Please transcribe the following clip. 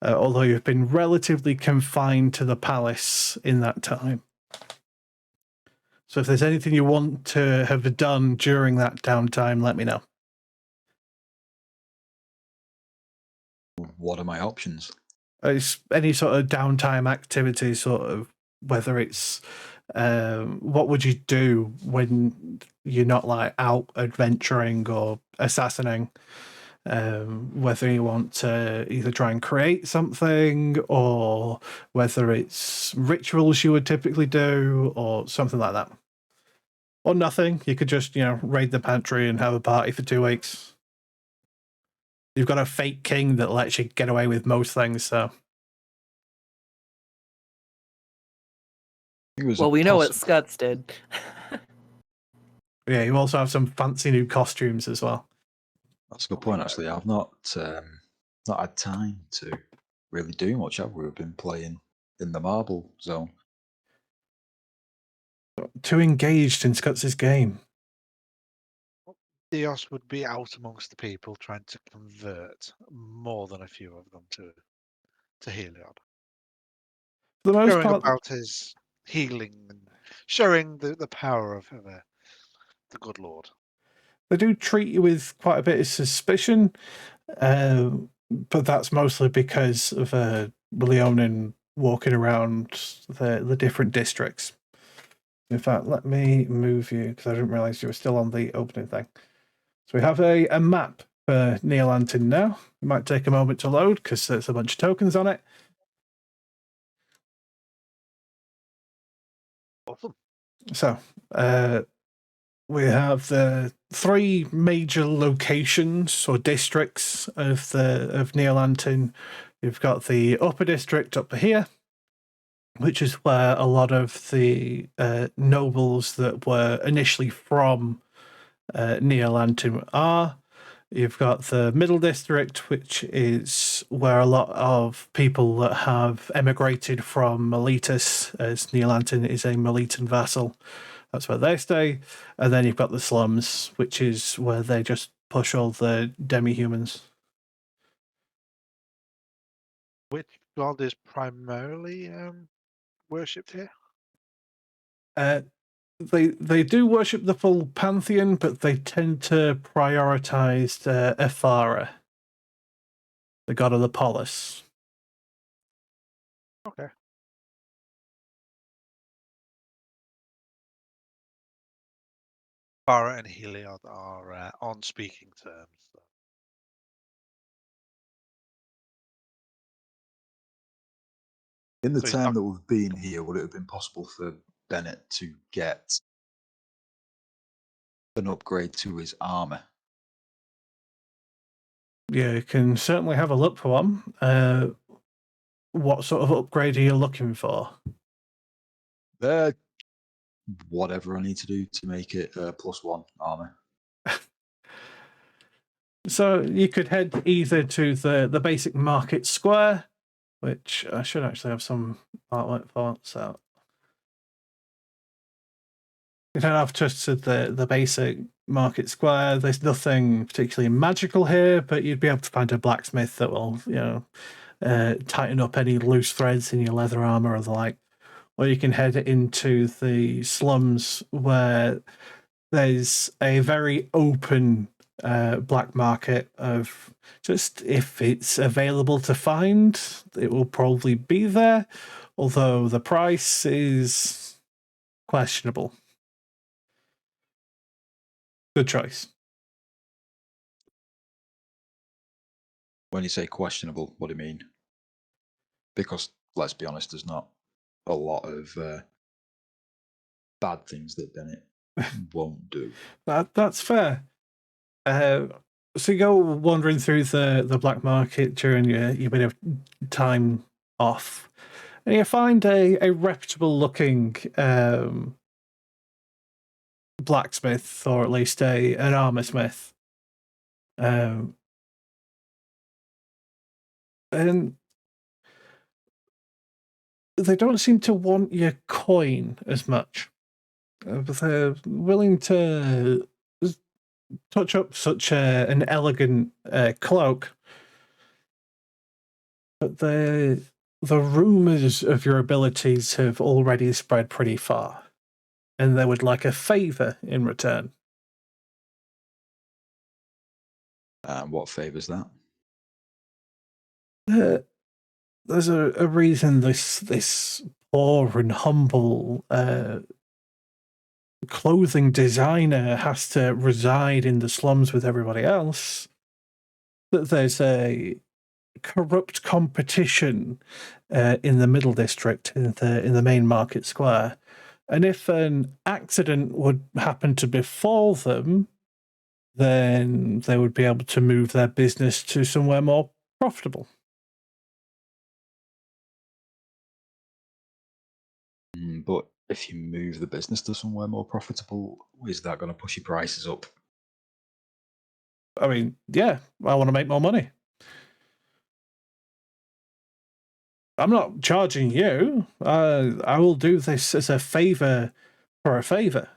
although you've been relatively confined to the palace in that time. So if there's anything you want to have done during that downtime, let me know. What are my options? It's any sort of downtime activity, sort of, whether it's what would you do when you're not like out adventuring or assassinating? Whether you want to either try and create something, or whether it's rituals you would typically do, or something like that. Or nothing. You could just, raid the pantry and have a party for 2 weeks. You've got a fake king that lets you get away with most things, so. Well, we know what Scuts did. Yeah, you also have some fancy new costumes as well. That's a good point, actually. I've not had time to really do much, have we? We've been playing in the marble zone. Too engaged in Scuts' game. Theros would be out amongst the people trying to convert more than a few of them to Heliod. For the most Showing part, about his healing and showing the power of the good Lord. they do treat you with quite a bit of suspicion, but that's mostly because of Leonin walking around the different districts. In fact, let me move you, because I didn't realise you were still on the opening thing. So we have a map for Neolantin now. It might take a moment to load, because there's a bunch of tokens on it. Awesome. So, we have the 3 major locations or districts of Neolantin. You've got the upper district up here, which is where a lot of the nobles that were initially from Neolantin are. You've got the middle district, which is where a lot of people that have emigrated from Miletus, as Neolantin is a Miletan vassal. That's where they stay. And then you've got the slums, which is where they just push all the demi-humans. Which god is primarily worshipped here? They do worship the full pantheon, but they tend to prioritize Ephara, the god of the polis. Okay. Farah and Heliod are on speaking terms. So. In the time that we've been here, would it have been possible for Bennett to get an upgrade to his armor? Yeah, you can certainly have a look for one. What sort of upgrade are you looking for? Whatever I need to do to make it +1 armor. So you could head either to the basic market square, which I should actually have some artwork for. So you don't have just to the basic market square. There's nothing particularly magical here, but you'd be able to find a blacksmith that will, tighten up any loose threads in your leather armor or the like. Or you can head into the slums, where there's a very open black market of just, if it's available to find, it will probably be there, although the price is questionable. Good choice. When you say questionable, what do you mean? Because, let's be honest, there's not a lot of bad things that Bennett won't do. That's fair. So you go wandering through the black market during your bit of time off, and you find a reputable looking blacksmith, or at least an armor smith. And they don't seem to want your coin as much. But they're willing to touch up such an elegant cloak But the rumours of your abilities have already spread pretty far, and they would like a favour in return. What favours that? There's a reason this poor and humble clothing designer has to reside in the slums with everybody else. That there's a corrupt competition in the Middle District, in the main market square, and if an accident would happen to befall them, then they would be able to move their business to somewhere more profitable. But if you move the business to somewhere more profitable, is that going to push your prices up? I mean, yeah, I want to make more money. I'm not charging you. I will do this as a favour for a favour.